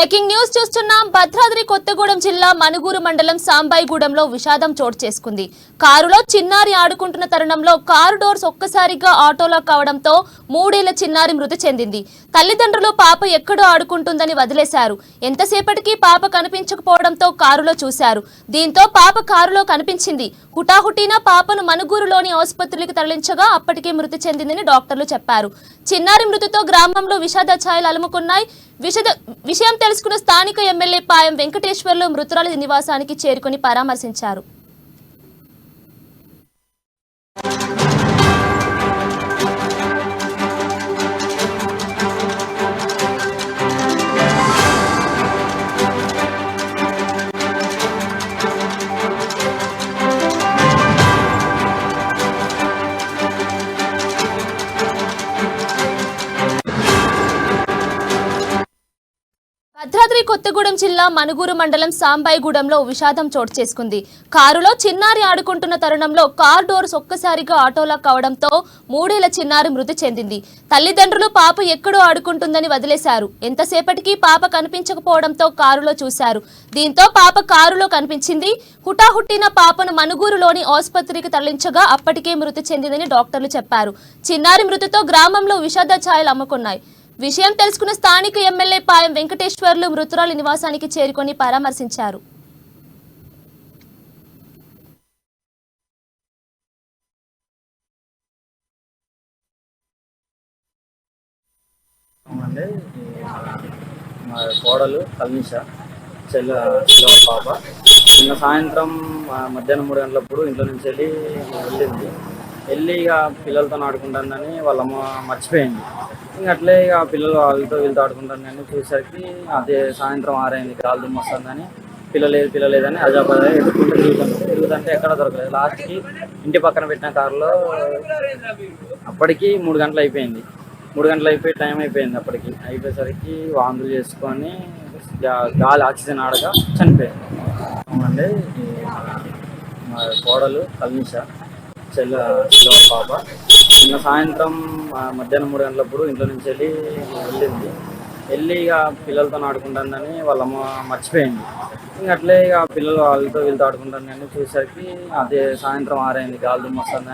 Breaking news చూస్తున్నాం. భద్రాద్రి కొత్తగూడెం జిల్లా మనుగూరు మండలం సాంబాయిగూడెంలో విషాదం చోటు చేసుకుంది. కారులో చిన్నారి ఆడుకుంటున్న తరుణంలో కారు డోర్స్ ఒక్కసారిగా ఆటోలా కావడంతో 3 ఏళ్ల చిన్నారి మృతి చెందింది. తల్లిదండ్రులు పాప ఎక్కడో ఆడుకుంటుందని వదిలేశారు. ఎంతసేపటికి పాప కనిపించకపోవడంతో కారులో చూశారు. దీంతో పాప కారులో కనిపించింది. హుటాహుటిన పాపను మనుగూరులోని ఆసుపత్రికి తరలించగా అప్పటికే మృతి చెందిందని డాక్టర్లు చెప్పారు. చిన్నారి మృతితో గ్రామంలో విషాద ఛాయలు అలుముకున్నాయి. విషయం తెలుసుకున్న స్థానిక ఎమ్మెల్యే పాయం వెంకటేశ్వర్లు మృతురాలి నివాసానికి చేరుకుని పరామర్శించారు. భద్రాద్రి కొత్తగూడెం జిల్లా మనుగూరు మండలం సాంబాయిగూడెంలో విషాదం చోటు చేసుకుంది. కారులో చిన్నారి ఆడుకుంటున్న తరుణంలో కార్ డోర్స్ ఒక్కసారిగా ఆటోలా కావడంతో 3 ఏళ్ల చిన్నారి మృతి చెందింది. తల్లిదండ్రులు పాప ఎక్కడో ఆడుకుంటుందని వదిలేశారు. ఎంతసేపటికి పాప కనిపించకపోవడంతో కారులో చూశారు. దీంతో పాప కారులో కనిపించింది. హుటాహుట్టిన పాపను మనుగూరులోని ఆసుపత్రికి తరలించగా అప్పటికే మృతి చెందిందని డాక్టర్లు చెప్పారు. చిన్నారి మృతితో గ్రామంలో విషాద ఛాయలు అమ్ముకున్నాయి. విషయం తెలుసుకున్న స్థానిక ఎమ్మెల్యే పాయం వెంకటేశ్వర్లు మృతురాలి నివాసానికి చేరుకొని పరామర్శించారు. మా కోడలు కల్నిష చెల్ల పాప నిన్న సాయంత్రం మధ్యాహ్నం 3 గంటలప్పుడు ఇంట్లో నుంచి వెళ్ళి ఇక పిల్లలతో ఆడుకుంటానని వాళ్ళ అమ్మ మర్చిపోయింది. ఇంకా అట్లే ఇక పిల్లలు వాళ్ళతో వీళ్ళతో ఆడుకుంటానని చూసేసరికి అదే సాయంత్రం 6 అయింది. గాలి దుమ్ము వస్తుందని పిల్లలు లేదని అజాపద తిరుగుతుంటే ఎక్కడ దొరకలేదు. లాస్ట్కి ఇంటి పక్కన పెట్టిన కారులో అప్పటికి 3 గంటలు అయిపోయింది. 3 గంటలు అయిపోయి టైం అయిపోయింది. అప్పటికి అయిపోయేసరికి వాంతులు చేసుకొని గాలి ఆక్సిజన్ ఆడక చనిపోయింది. అంటే మా కోడలు కల్నిష చెల్ల పాప నిన్న సాయంత్రం మధ్యాహ్నం 3 గంటలప్పుడు ఇంట్లో నుంచి వెళ్ళి ఇక పిల్లలతో ఆడుకుంటానని వాళ్ళ అమ్మ మర్చిపోయింది. ఇంకా అట్లే ఇక పిల్లలు వాళ్ళతో వీళ్ళతో ఆడుకుంటానని చూసేసరికి అదే సాయంత్రం 6 అయింది. గాలి దుమ్ము వస్తుందని